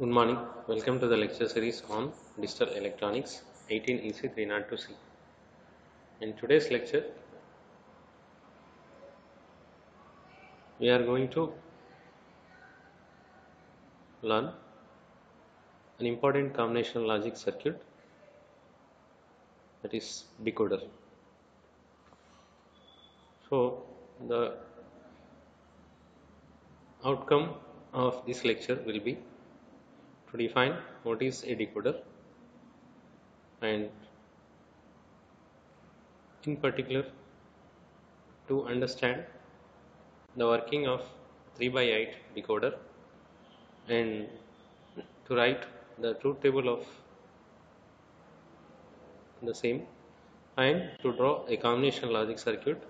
Good morning. Welcome to the lecture series on digital electronics 18EC 302C. In today's lecture, we are going to learn an important combinational logic circuit, that is decoder. So, the outcome of this lecture will be to define what is a decoder, and in particular to understand the working of 3 by 8 decoder, and to write the truth table of the same, and to draw a combination logic circuit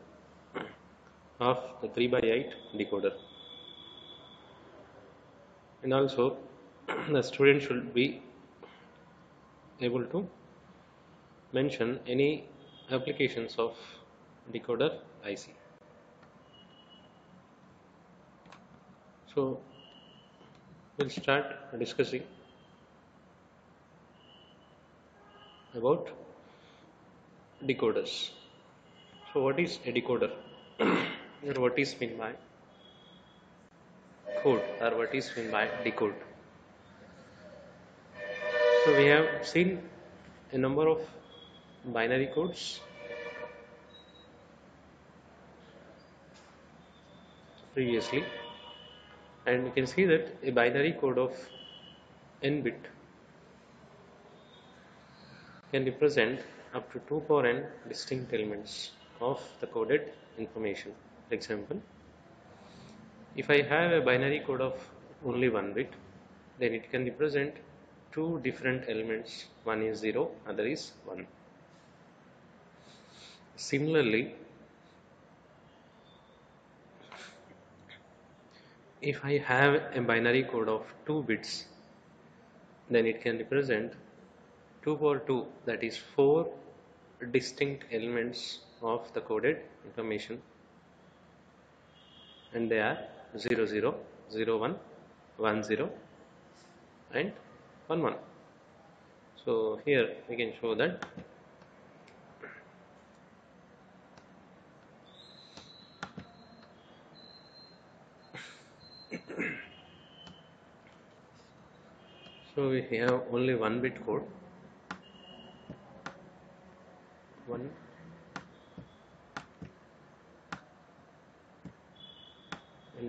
of the 3 by 8 decoder. And also the student should be able to mention any applications of decoder IC. So we'll start discussing about decoders. So what is a decoder? Or what is meant by code, or what is meant by decode? So we have seen a number of binary codes previously, and you can see that a binary code of n bit can represent up to 2 power n distinct elements of the coded information. For example, if I have a binary code of only 1 bit, then it can represent two different elements. One is 0, other is 1. Similarly, if I have a binary code of 2 bits, then it can represent 2 power 2, that is 4 distinct elements of the coded information, and they are 0 0, 0 1, 1 0 and 1 1. So here we can show that so we have only 1 bit code, 1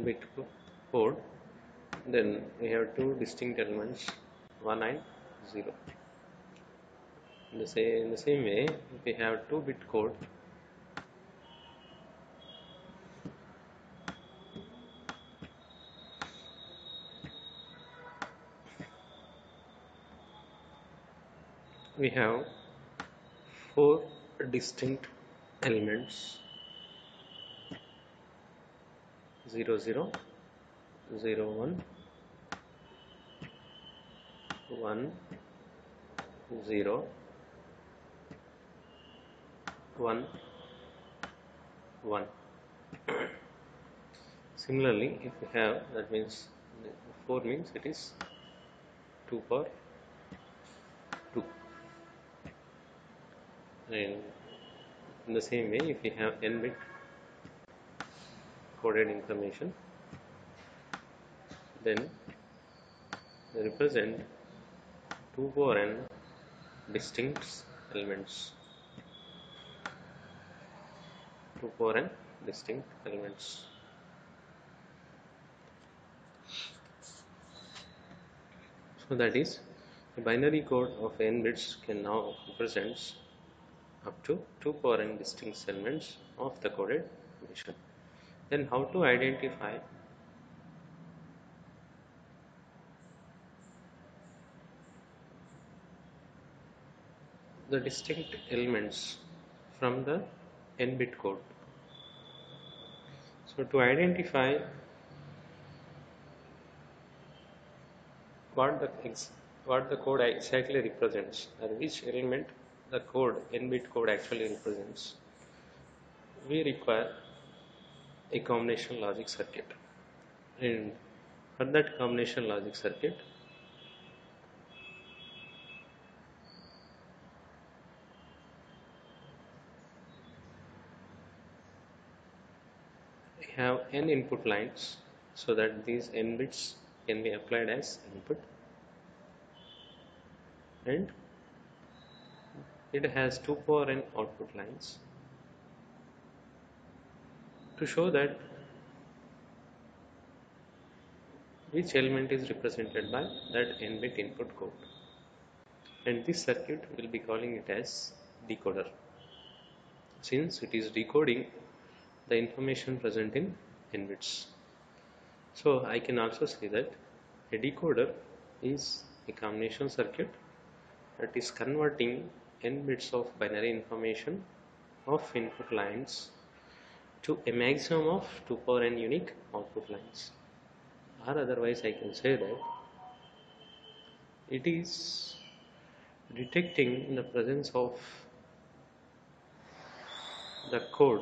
bit code, then we have two distinct elements, 1 and 0. In the same way, if we have 2 bit code, we have 4 distinct elements, 0 0, 0 1, 1 0, 1 1. Similarly, if we have, that means 4 means it is 2 power 2. And in the same way, if we have n bit coded information, then they represent 2 power n distinct elements. 2 power n distinct elements. So that is, a binary code of n bits can now represent up to 2 power n distinct elements of the coded information. Then how to identify the distinct elements from the n bit code? So to identify what the code exactly represents, or which element the code n bit code actually represents, we require a combination logic circuit. And for that combination logic circuit, have n input lines so that these n bits can be applied as input, and it has 2 power n output lines to show that which element is represented by that n bit input code, and this circuit will be calling it as decoder, since it is decoding the information present in n bits. So I can also say that a decoder is a combination circuit that is converting n bits of binary information of input lines to a maximum of 2 power n unique output lines. Or otherwise I can say that it is detecting the presence of the code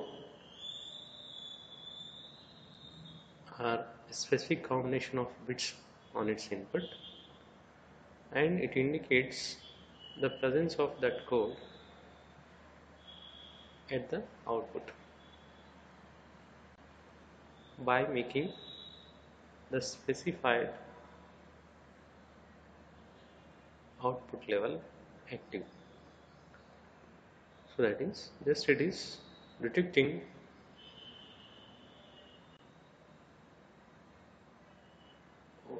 or a specific combination of bits on its input, and it indicates the presence of that code at the output by making the specified output level active. So that is just it is detecting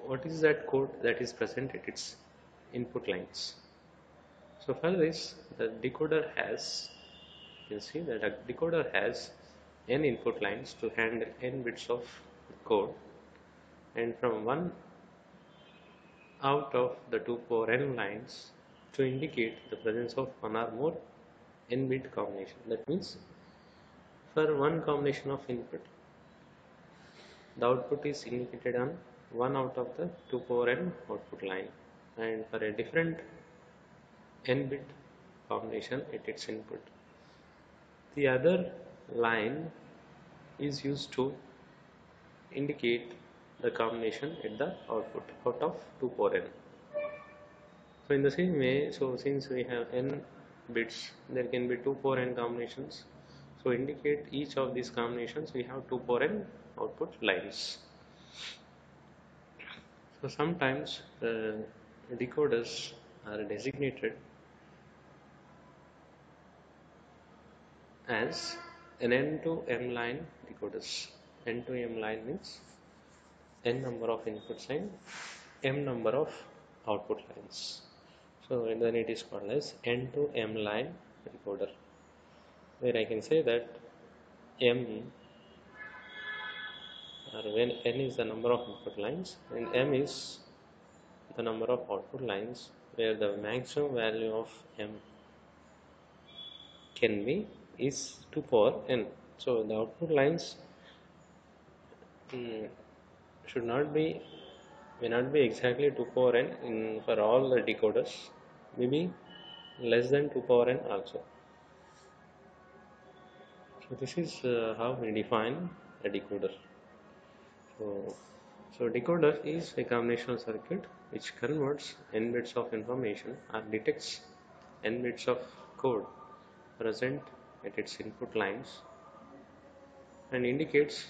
what is that code that is present at its input lines. So for this, the decoder has, you can see that a decoder has n input lines to handle n bits of code, and from one out of the 2 power n lines to indicate the presence of one or more n bit combination. That means for one combination of input, the output is indicated on one out of the 2 power n output line, and for a different n bit combination at its input, the other line is used to indicate the combination at the output out of 2 power n. So in the same way, so since we have n bits, there can be 2 power n combinations. So indicate each of these combinations, we have 2 power n output lines. So sometimes decoders are designated as an n to m line decoders. N to m line means n number of inputs and m number of output lines. So then it is called as n to m line decoder, where I can say that m, or when n is the number of input lines and m is the number of output lines, where the maximum value of m can be is 2 power n. So the output lines should not be, may not be exactly 2 power n in for all the decoders, maybe less than 2 power n also. So this is how we define a decoder. So decoder is a combinational circuit which converts n bits of information or detects n bits of code present at its input lines and indicates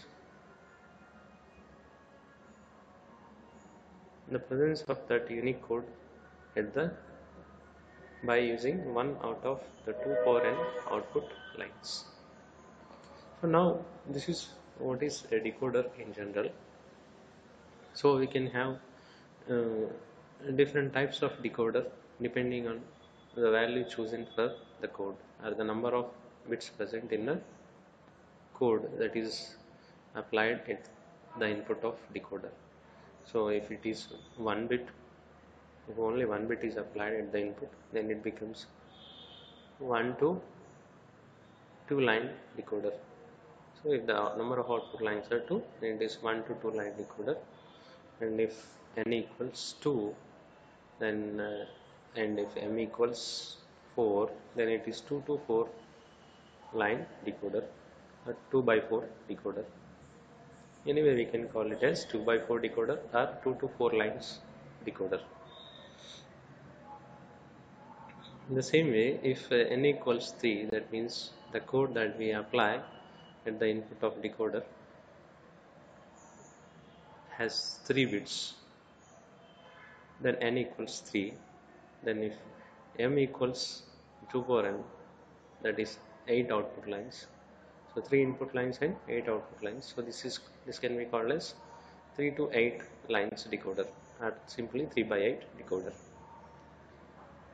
the presence of that unique code at the by using one out of the 2 power n output lines. So now this is what is a decoder in general. So we can have different types of decoder depending on the value chosen for the code or the number of bits present in the code that is applied at the input of decoder. So if it is 1 bit, if only 1 bit is applied at the input, then it becomes 1 to 2 line decoder. So if the number of output lines are 2, then it is 1 to 2 line decoder, and if n equals 2, then and if m equals 4, then it is 2 to 4 line decoder, or 2 by 4 decoder. Anyway, we can call it as 2 by 4 decoder or 2 to 4 lines decoder. In the same way, if n equals 3, that means the code that we apply at the input of decoder has 3 bits, then n equals 3. Then if m equals 2 power n, that is 8 output lines. So 3 input lines and 8 output lines. So this can be called as 3 to 8 lines decoder, or simply 3 by 8 decoder.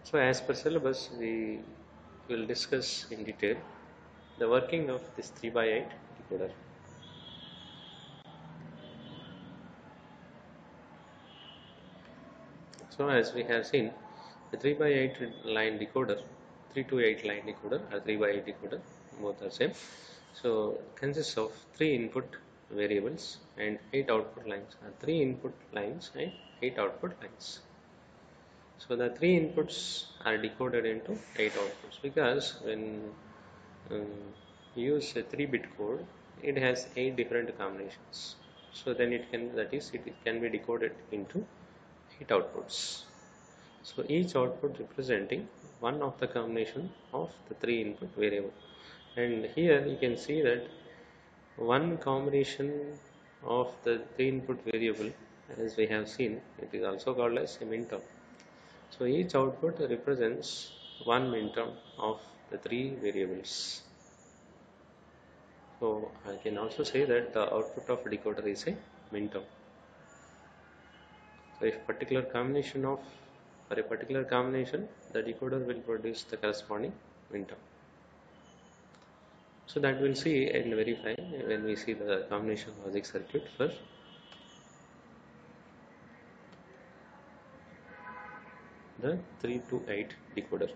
So as per syllabus, we will discuss in detail the working of this 3 by 8 decoder. So as we have seen, the 3 by 8 line decoder, 3 to 8 line decoder or 3 by 8 decoder, both are same. So consists of 3 input variables and 8 output lines, or 3 input lines and 8 output lines. So the 3 inputs are decoded into 8 outputs, because when you use a 3-bit code, it has 8 different combinations. So then it can be decoded into 8 outputs. So each output representing one of the combination of the 3 input variable. And here you can see that one combination of the 3 input variable, as we have seen, it is also called as a minterm. So each output represents one minterm of the 3 variables. So I can also say that the output of a decoder is a minterm. So if for a particular combination, the decoder will produce the corresponding minterm. So that we'll see and verify when we see the combination logic circuit for the 3 to 8 decoder.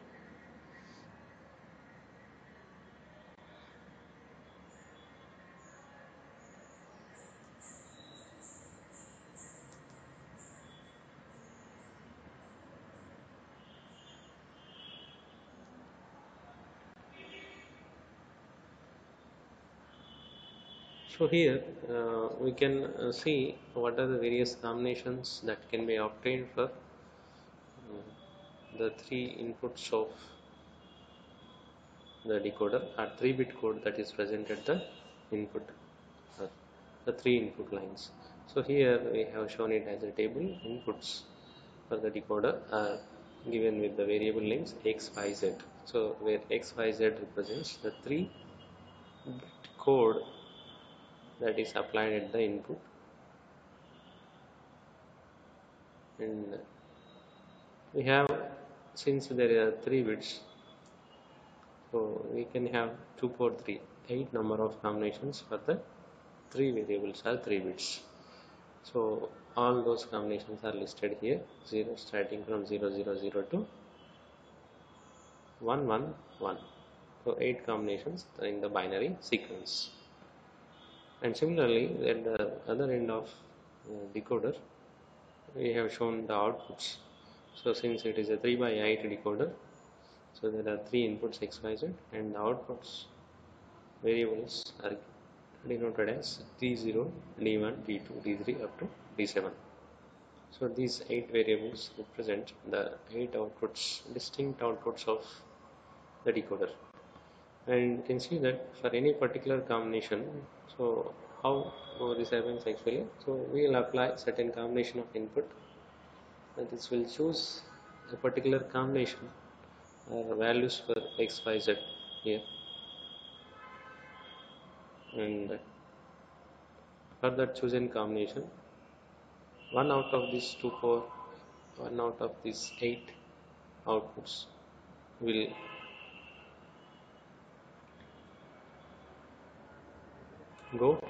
So here we can see what are the various combinations that can be obtained for the 3 inputs of the decoder, or 3-bit code that is present at the input, the 3 input lines. So here we have shown it as a table. Inputs for the decoder are given with the variable names x, y, z. So where x, y, z represents the 3-bit code that is applied at the input, and we have, since there are 3 bits, so we can have 2 power 3, 8 number of combinations for the 3 variables or 3 bits. So all those combinations are listed here, starting from 000 to 111. So 8 combinations in the binary sequence. And similarly, at the other end of decoder, we have shown the outputs. So since it is a 3 by 8 decoder, so there are 3 inputs x, y, z, and the outputs variables are denoted as D0, D1, D2, D3 up to D7. So these 8 variables represent the 8 outputs, distinct outputs of the decoder. And you can see that for any particular combination, so how this happens actually, so we will apply certain combination of input, and this will choose a particular combination or values for x, y, z here, and for that chosen combination, one out of these 1 out of these 8 outputs will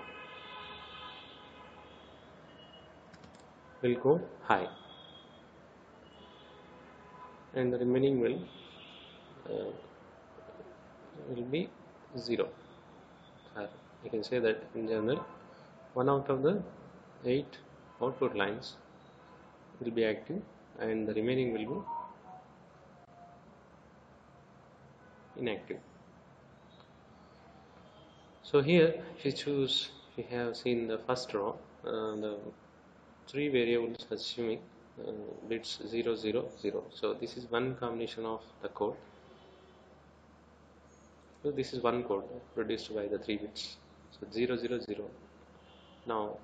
go high, and the remaining will be 0. You can say that in general, 1 out of the 8 output lines will be active, and the remaining will be inactive. So here, if we have seen the first row, the 3 variables assuming bits 0, 0, 0. So this is one combination of the code. So this is one code produced by the 3 bits. So 0, 0, 0. Now,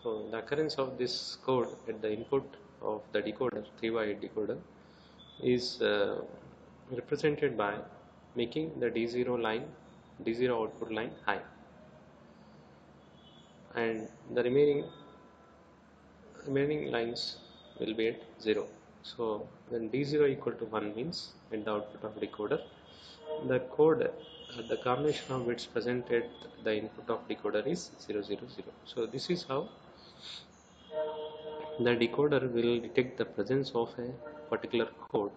So the occurrence of this code at the input of the decoder, 3x8 decoder, is represented by making the D0 output line high, and the remaining lines will be at 0. So when D0 equal to 1 means at the output of decoder, the code, the combination of bits present at the input of decoder is 0, 0, 0. So this is how the decoder will detect the presence of a particular code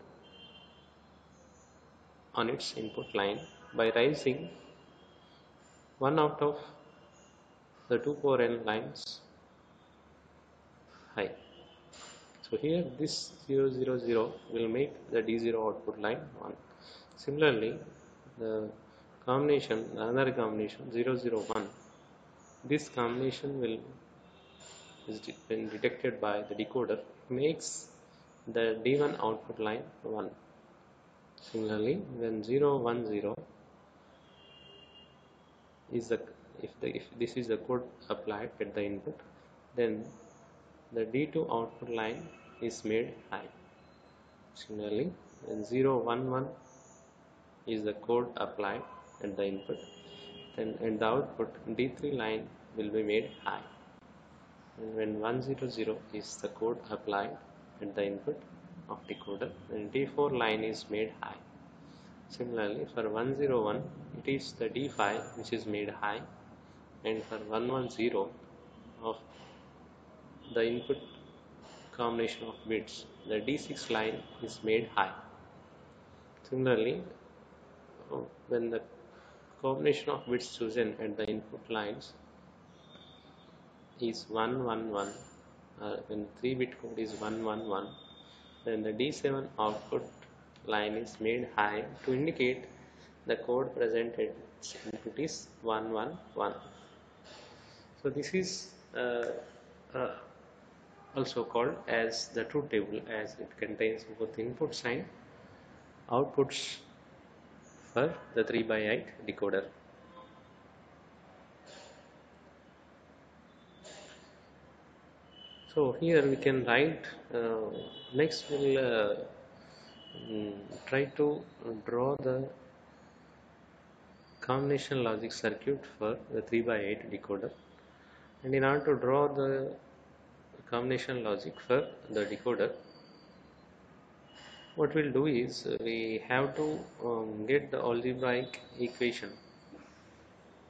on its input line by raising one out of the 2 power n lines high. So here this 0, 0, 0 will make the D0 output line 1. Similarly, the another combination 0, 0, 1, this combination will when detected by the decoder makes the D1 output line 1. Similarly, when 0, 1, 0 is if this is the code applied at the input, then the D2 output line is made high. Similarly, when 0, 1, 1 is the code applied at the input, then at the output D3 line will be made high. And when 1, 0, 0 is the code applied at the input of decoder, then D4 line is made high. Similarly, for 1, 0, 1 it is the D5 which is made high, and for 1, 1, 0 of the input combination of bits, the D6 line is made high. Similarly, when the combination of bits chosen at the input lines is 1, 1, 1, when 3-bit code is 1, 1, 1, then the D7 output line is made high to indicate the code presented input is 1, 1, 1. So this is also called as the truth table, as it contains both inputs and outputs for the 3x8 decoder. So here we can write, next we'll try to draw the combination logic circuit for the 3x8 decoder. And in order to draw the combination logic for the decoder, what we'll do is we have to get the algebraic equation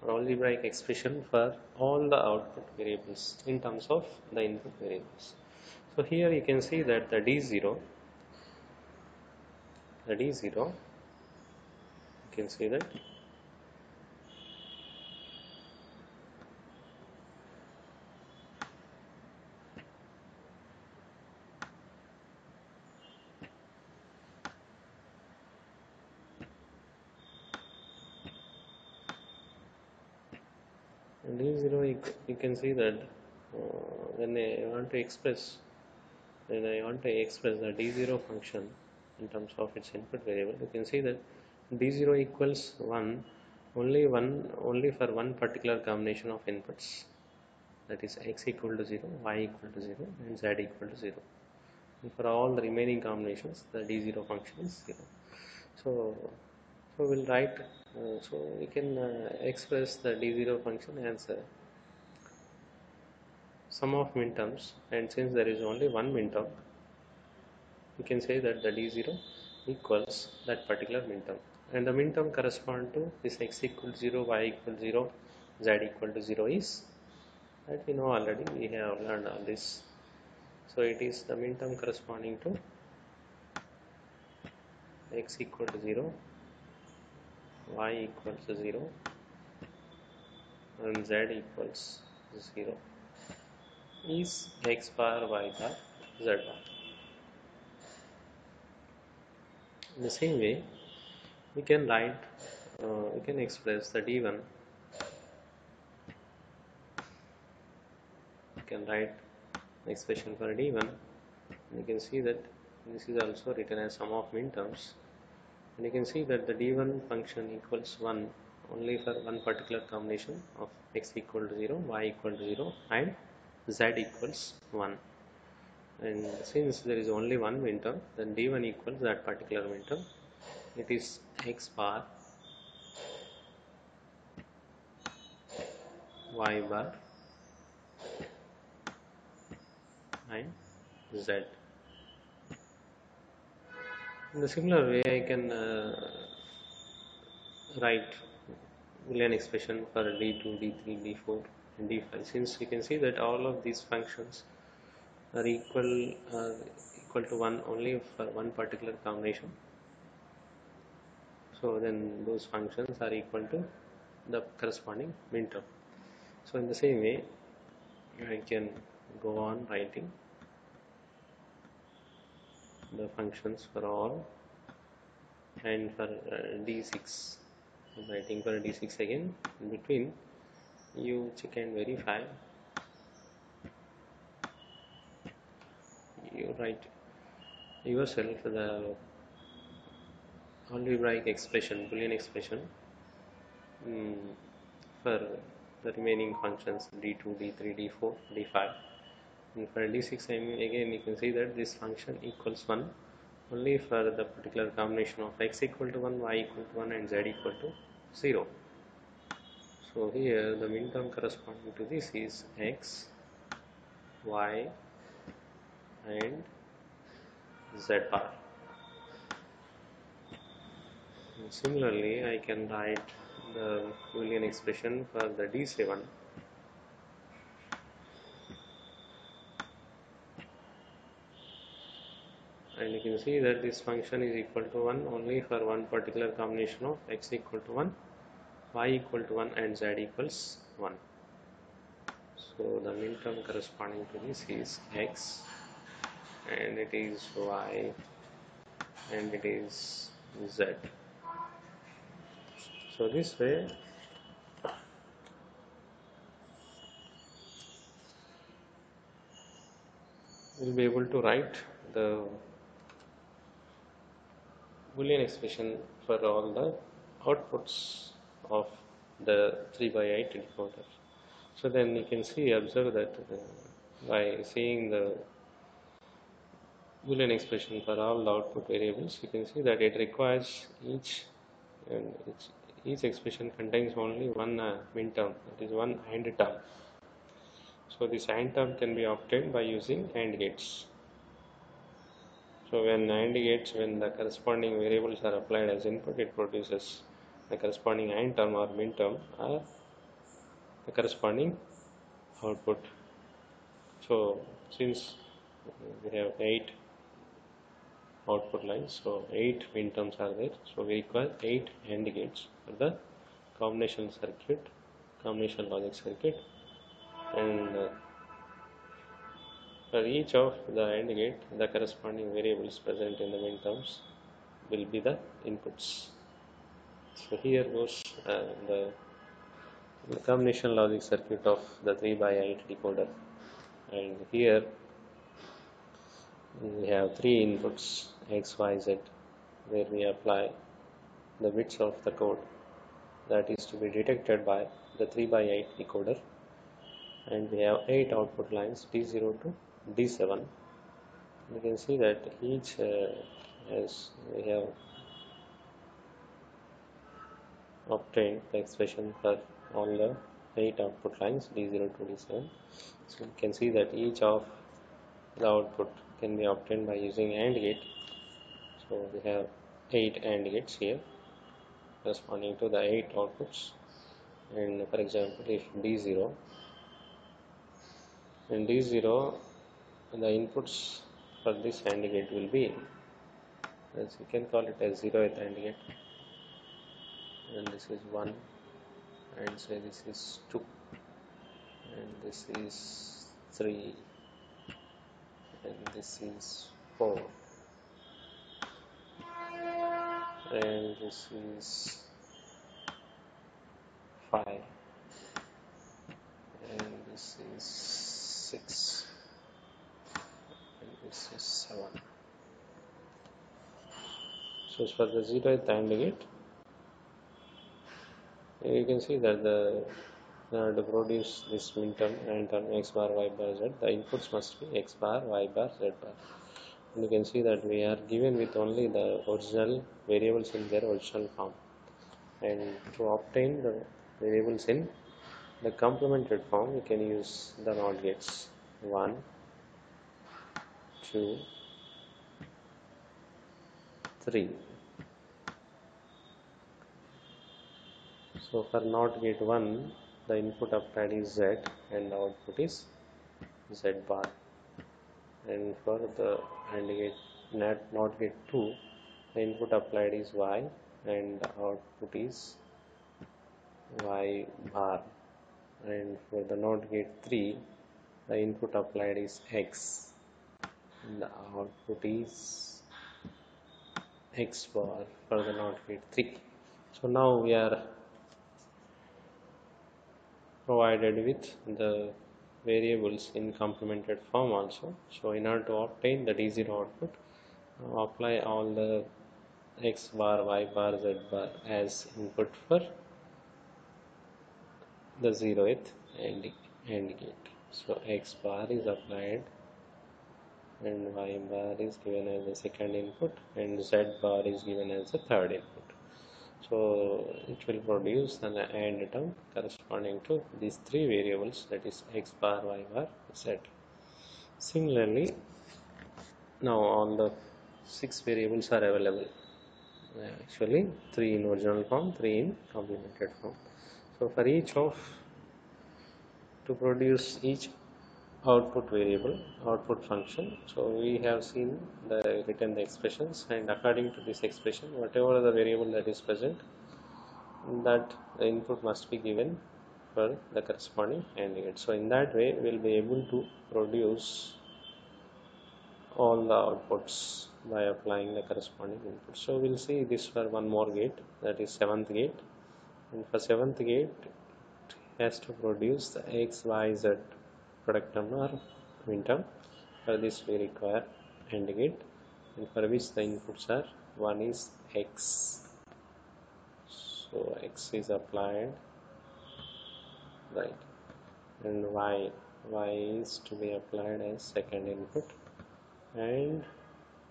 or algebraic expression for all the output variables in terms of the input variables. So here you can see that the D0, you can see that D0, you can see that when I want to express the D0 function in terms of its input variable, you can see that D0 equals 1 only for one particular combination of inputs, that is x equal to 0, y equal to 0 and z equal to 0. And for all the remaining combinations, the D0 function is 0. So we'll write, so we can express the D0 function as sum of minterms, and since there is only one minterm, we can say that the D0 equals that particular minterm, and the minterm correspond to this x equal to 0, y equal to 0, z equal to 0 is, that we know already, we have learned all this. So it is the minterm corresponding to x equal to 0, y equals to 0 and z equals 0 is x bar, y bar, z bar. In the same way, we can write, we can express the D1. We can write the expression for D1. You can see that this is also written as sum of minterms, and you can see that the D1 function equals 1 only for one particular combination of x equal to 0, y equal to 0 and z equals 1, and since there is only one minterm, then d1 equals that particular minterm. It is x bar, y bar, and z. In the similar way, I can write Boolean expression for d2, d3, d4, and d5. Since you can see that all of these functions are equal to 1 only for one particular combination, so then those functions are equal to the corresponding minterm. So in the same way, I can go on writing the functions for all, and for d6, I'm writing for d6 again. In between, you check and verify, you write yourself the algebraic expression, Boolean expression, for the remaining functions d2, d3, d4, d5. And for d6, again you can see that this function equals 1 only for the particular combination of x equal to 1, y equal to 1, and z equal to 0. So here the minterm corresponding to this is x, y, and z bar. And similarly, I can write the Boolean expression for the d7, and you can see that this function is equal to 1 only for one particular combination of x equal to 1, y equal to 1, and z equals 1. So the minterm corresponding to this is x, and it is y, and it is z. So this way we'll be able to write the Boolean expression for all the outputs of the 3x8 decoder. So then you can observe that by seeing the Boolean expression for all the output variables, you can see that it requires each expression contains only one minterm, that is one AND term. So this AND term can be obtained by using AND gates. So when the corresponding variables are applied as input, it produces the corresponding AND term or minterm or the corresponding output. So since we have 8 output lines, so 8 minterms are there, so we require 8 AND gates for the combination logic circuit, and for each of the AND gate, the corresponding variables present in the minterms will be the inputs. So here goes the combination logic circuit of the 3x8 decoder, and here we have 3 inputs x, y, z, where we apply the bits of the code that is to be detected by the 3x8 decoder, and we have 8 output lines d0 to d7. You can see that each as we have obtained the expression for all the 8 output lines d0 to d7. So you can see that each of the output can be obtained by using AND gate. So we have 8 AND gates here corresponding to the 8 outputs, and for example if d0 and d0, the inputs for this AND gate will be, as you can call it as 0th AND gate, and this is 1, and say this is 2, and this is 3, and this is 4, and this is 5, and this is 6, and this is 7. So as for the 0th AND gate, you can see that the to produce this minterm and term x bar y bar z, the inputs must be x bar y bar z bar. And you can see that we are given with only the original variables in their original form, and to obtain the variables in the complemented form we can use the NOT gates 1, 2, 3. So for NOT gate 1 the input applied is Z and the output is Z bar, and for the AND gate NOT gate 2 the input applied is Y and the output is Y bar, and for the NOT gate 3 the input applied is X and the output is X bar for the NOT gate 3. So now we are provided with the variables in complemented form also. So in order to obtain the D0 output, apply all the X bar, Y bar, Z bar as input for the 0th AND gate. So X bar is applied and Y bar is given as the second input and Z bar is given as the third input. So it will produce an AND term corresponding to these three variables, that is X bar, Y bar, Z. Similarly, now all the 6 variables are available. Actually 3 in original form, 3 in complemented form. So for each of, to produce each output variable, output function, so we have seen the written the expressions, and according to this expression whatever the variable that is present, that the input must be given for the corresponding AND gate. So in that way we will be able to produce all the outputs by applying the corresponding input. So we'll see this for one more gate, that is 7th gate, and for 7th gate it has to produce the X, Y, Z product term or minterm. For this we require AND gate, and for which the inputs are, one is X, so X is applied, right, and Y is to be applied as second input, and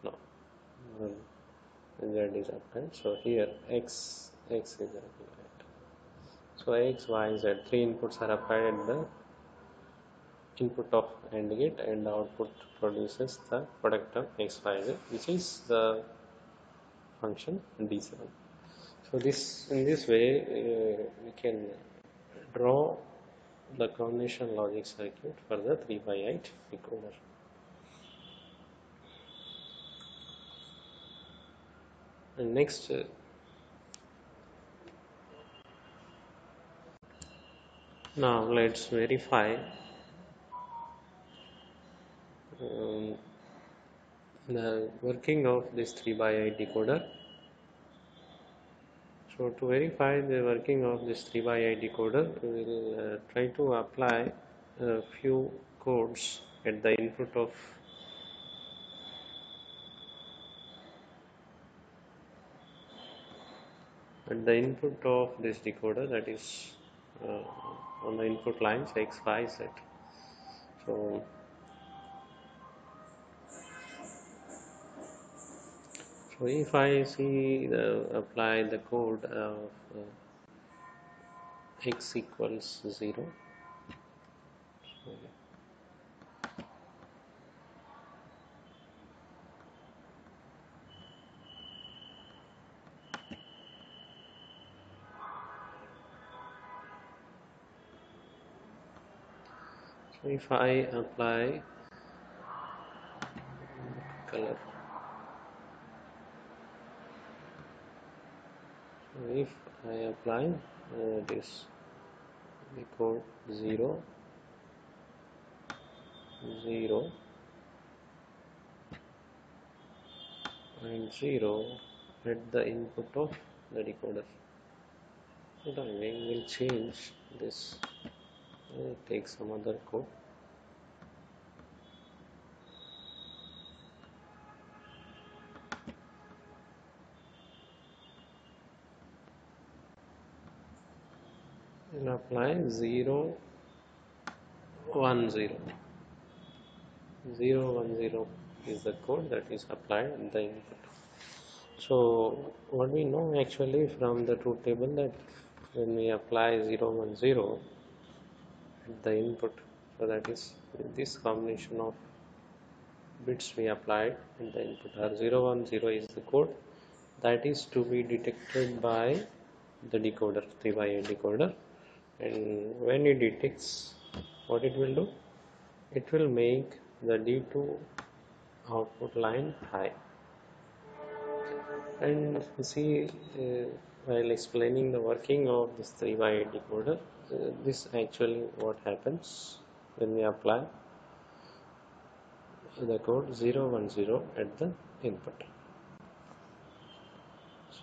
no, Z is applied. So here X is applied. So X, Y, Z, three inputs are applied at the input of AND gate, and the output produces the product of X, Y, Z, which is the function D7. So this, in this way we can draw the combination logic circuit for the 3/8 decoder. And next now let's verify the working of this 3/8 decoder. So to verify the working of this 3/8 decoder, we will try to apply a few codes at the input of this decoder, that is on the input lines X, Y, Z. So if I see apply the code of X equals 0, so if I apply color, so if I apply this, we code 0, 0 and 0 at the input of the decoder. So then we will change this, take some other code. we'll apply 0 1 0. 0 1 0 is the code that is applied in the input. So what we know actually from the truth table, that when we apply 0 1 0 at the input, so that is this combination of bits we applied in the input are 0 1 0 is the code that is to be detected by the decoder, 3/8 decoder. And when it detects, what it will do, it will make the D2 output line high. And see, while explaining the working of this 3/8 decoder, this actually what happens when we apply the code 0 1 0 at the input.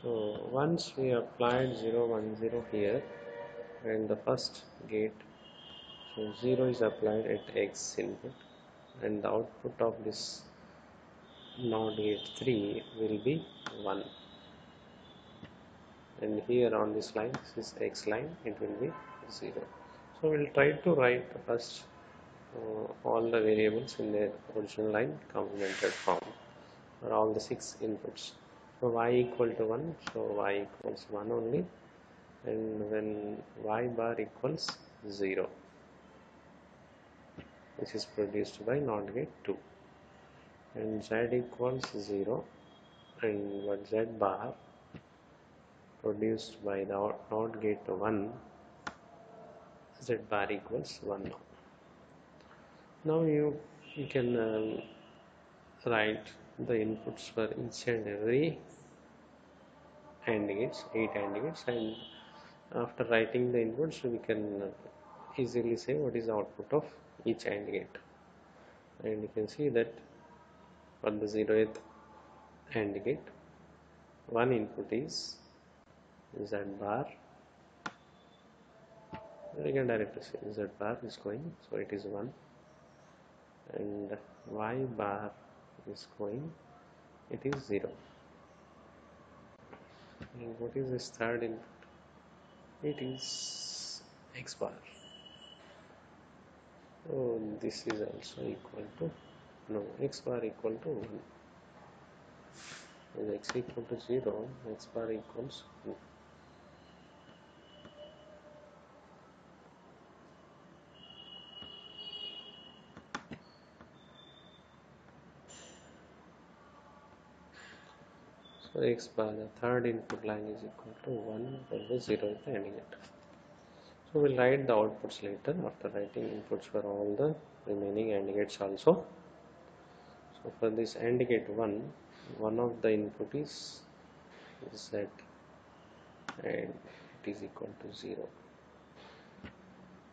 So once we applied 0 1 0 here, and the first gate, so 0 is applied at X input, and the output of this NOT gate 3 will be 1, and here on this line, this is X line, it will be 0. So we'll try to write first all the variables in their original line complemented form for all the 6 inputs. So y equal to 1, so y equals 1 only, and when y bar equals 0, which is produced by NOT gate 2, and z equals 0, and what z bar produced by the NOT gate 1, z bar equals 1 now. Now you can write the inputs for each and every AND gates, 8 AND gates, and after writing the inputs we can easily say what is the output of each AND gate. And you can see that for the 0th AND gate, one input is z bar, we can directly say z bar is going, so it is 1, and y bar is going, it is 0. And what is this third input? It is x bar. So this is also equal to, no, x bar equal to 1. With x equal to 0, x bar equals 1. So x bar, the third input line, is equal to 1 for the 0th AND gate. So we'll write the outputs later after writing inputs for all the remaining AND gates also. So for this AND gate 1, one of the input is Z, and it is equal to 0.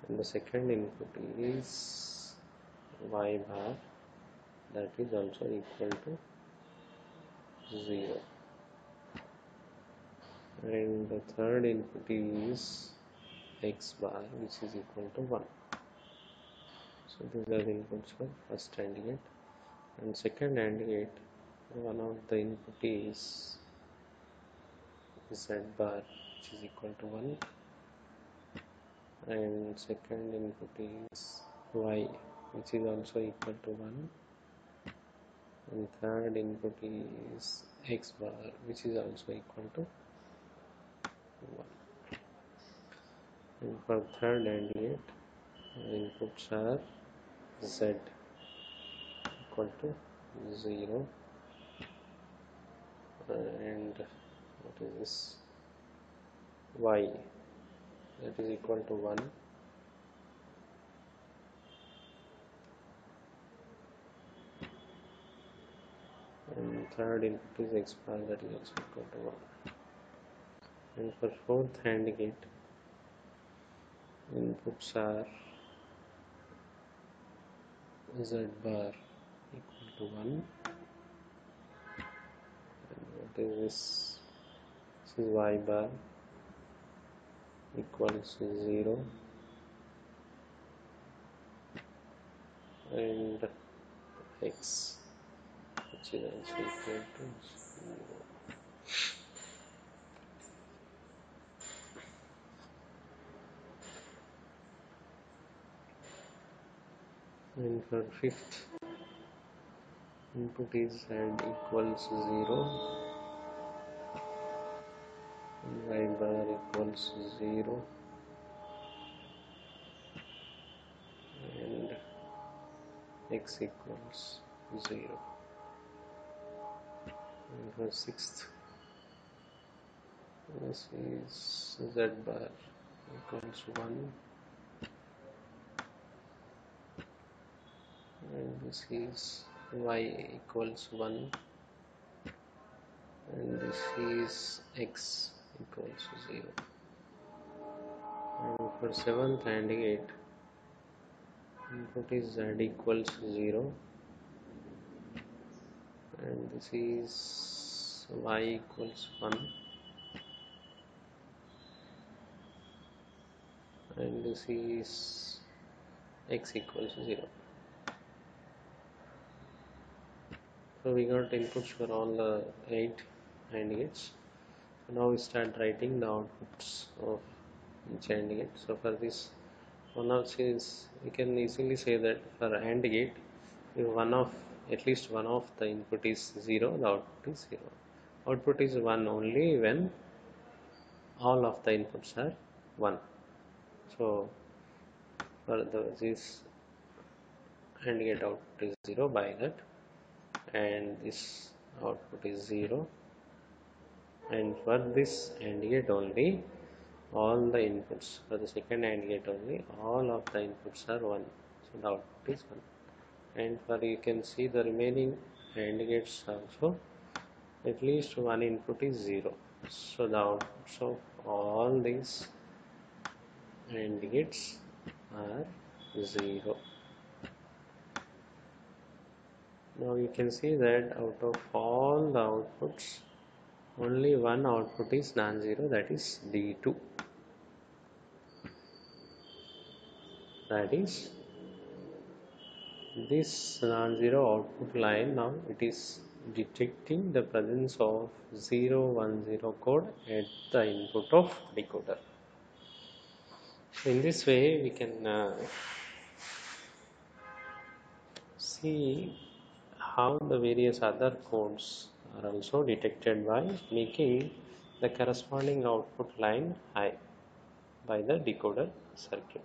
And the second input is y bar, that is also equal to 0. And the third input is x bar, which is equal to 1. So these are the inputs for first AND gate. And second AND gate, one of the input is z bar, which is equal to 1, and second input is y, which is also equal to 1, and third input is x bar, which is also equal to 1. And for third AND gate, inputs are z equal to 0, and what is this, y, that is equal to 1, and third input is x bar, that is also equal to 1. And for fourth AND gate, inputs are z bar equal to 1, and what is this, this is y bar equals to 0, and x, which is also equal to 0. and for fifth input is z equals 0, y bar equals 0, and x equals 0. And for sixth, this is z bar equals 1, and this is y equals 1, and this is x equals 0. And for seventh and eighth, input is z equals 0, and this is y equals 1, and this is x equals 0. So we got inputs for all the 8 AND gates. So now we start writing the outputs of each AND gate. So for this, one of these, we can easily say that for AND gate, if at least one of the input is 0, the output is 0. Output is 1 only when all of the inputs are 1. So for this AND gate output is 0 by that, and this output is 0, and for this AND gate only, all the inputs, for the second AND gate only, all of the inputs are 1, so the output is 1. And for you can see the remaining AND gates also, at least one input is 0, so the outputs of all these AND gates are 0. Now you can see that out of all the outputs, only one output is non-zero, that is D2. That is, this non-zero output line, now it is detecting the presence of 0, 1, 0 code at the input of decoder. So in this way we can see how the various other codes are also detected by making the corresponding output line high by the decoder circuit.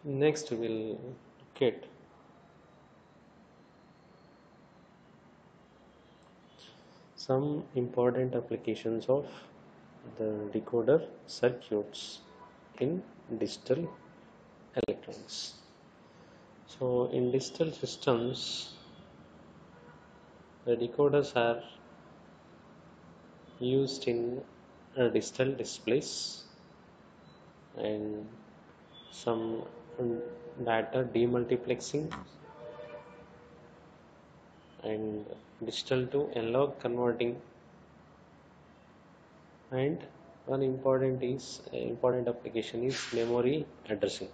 Next we will look at some important applications of the decoder circuits in digital electronics. So in digital systems, the decoders are used in digital displays and some data demultiplexing and digital to analog converting, and one important application is memory addressing.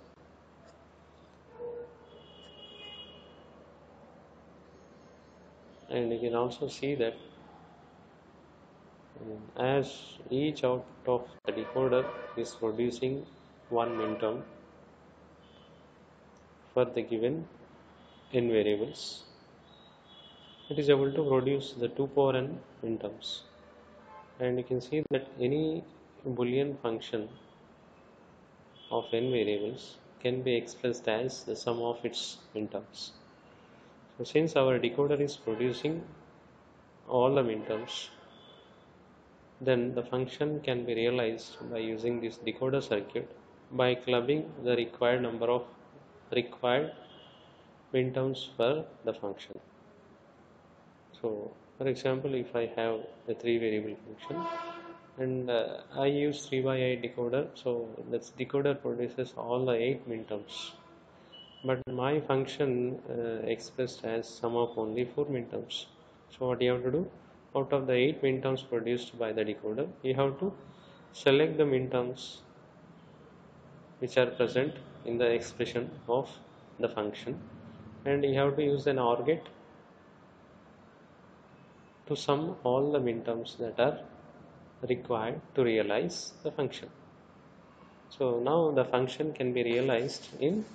And you can also see that as each output of the decoder is producing one minterm for the given n variables, it is able to produce the 2 power n minterms. And you can see that any Boolean function of n variables can be expressed as the sum of its minterms. So since our decoder is producing all the minterms, then the function can be realized by using this decoder circuit by clubbing the required number of required minterms for the function. So for example, if I have a 3 variable function and I use 3 by 8 decoder, so this decoder produces all the 8 minterms, but my function expressed as sum of only 4 minterms. So what you have to do, out of the 8 minterms produced by the decoder, you have to select the minterms which are present in the expression of the function, and you have to use an OR gate to sum all the minterms that are required to realize the function. So now the function can be realized in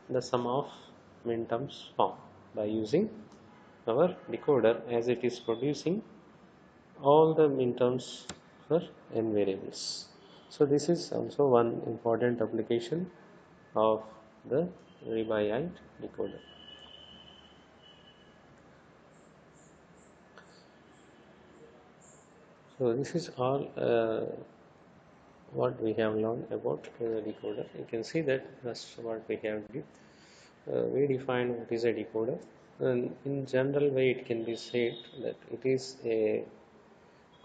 the sum of minterms form by using our decoder, as it is producing all the minterms for n variables. So this is also one important application of the 3/8 decoder. So this is all what we have learned about the decoder. You can see that that's what we have did. We define what is a decoder, and in general way it can be said that it is a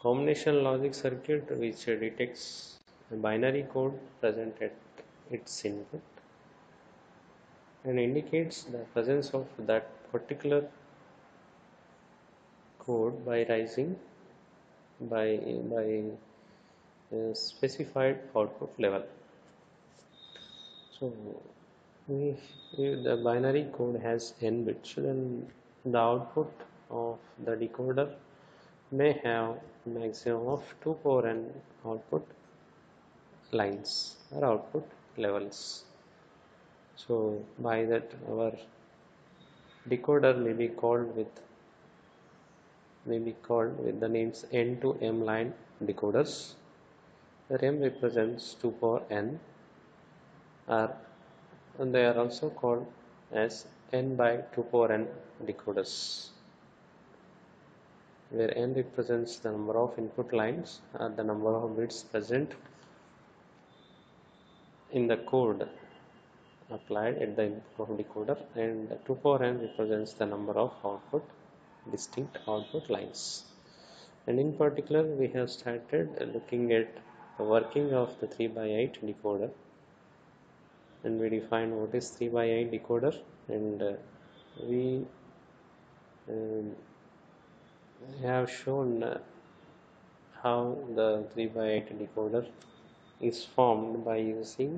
combination logic circuit which detects a binary code present at its input and indicates the presence of that particular code by rising by a specified output level. So if the binary code has n bits, then the output of the decoder may have a maximum of 2 power n output lines or output levels. So by that our decoder may be called with the names n to m line decoders, where m represents 2 power n, or and they are also called as n by 2 power n decoders, where n represents the number of input lines or the number of bits present in the code applied at the input of decoder, and 2 power n represents the number of distinct output lines. And in particular we have started looking at the working of the 3/8 decoder, and we define what is 3/8 decoder, and we um, have shown how the 3/8 decoder is formed by using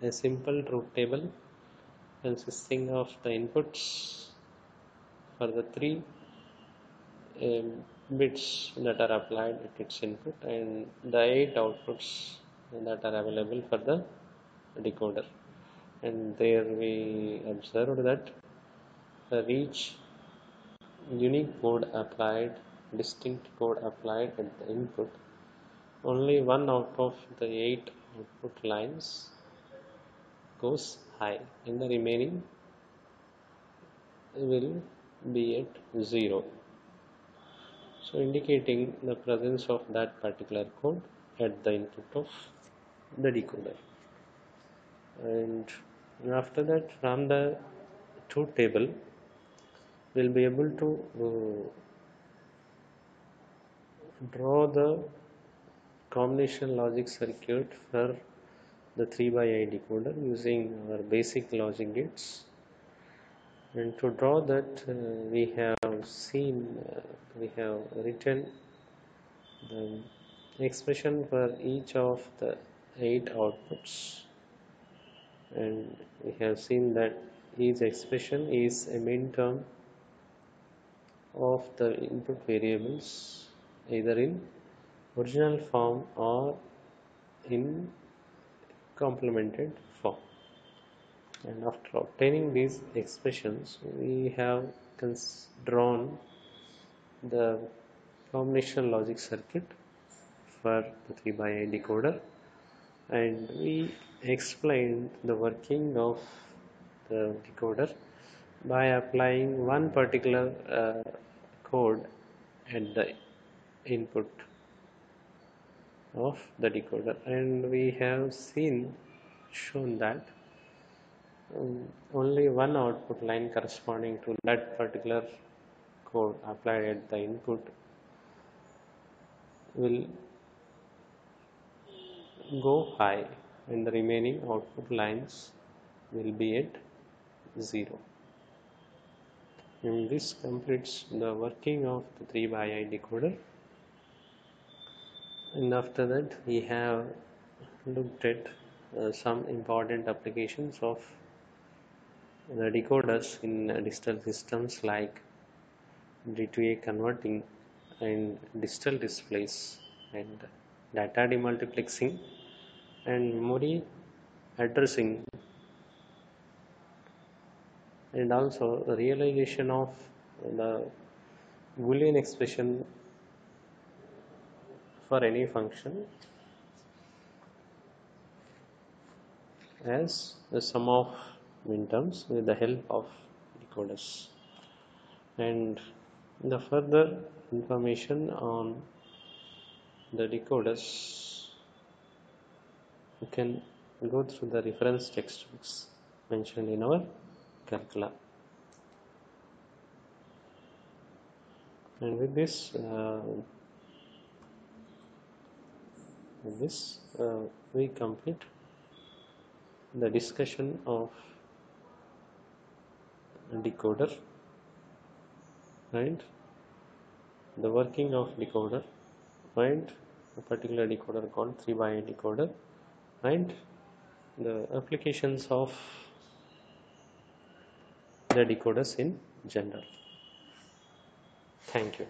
a simple truth table consisting of the inputs for the three bits that are applied at its input and the 8 outputs that are available for the decoder. And there we observed that for each distinct code applied at the input, only one out of the 8 output lines goes high, and the remaining will be at 0. So indicating the presence of that particular code at the input of the decoder. And after that, from the truth table we'll be able to draw the combination logic circuit for the 3/8 decoder using our basic logic gates. And to draw that, we have written the expression for each of the 8 outputs, and we have seen that each expression is a minterm of the input variables, either in original form or in complemented form. And after obtaining these expressions, we have drawn the combination logic circuit for the 3/8 decoder, and we explained the working of the decoder by applying one particular code at the input of the decoder. And we have shown that only one output line corresponding to that particular code applied at the input will go high, and the remaining output lines will be at 0. And this completes the working of the 3/8 decoder. And after that, we have looked at some important applications of the decoders in digital systems like D2A converting and digital displays and data demultiplexing and memory addressing and also the realization of the Boolean expression for any function as the sum of minterms with the help of decoders. And the further information on the decoders, you can go through the reference textbooks mentioned in our curricula. And with this, we complete the discussion of decoder and the working of decoder and a particular decoder called 3x8 decoder and the applications of the decoders in general. Thank you.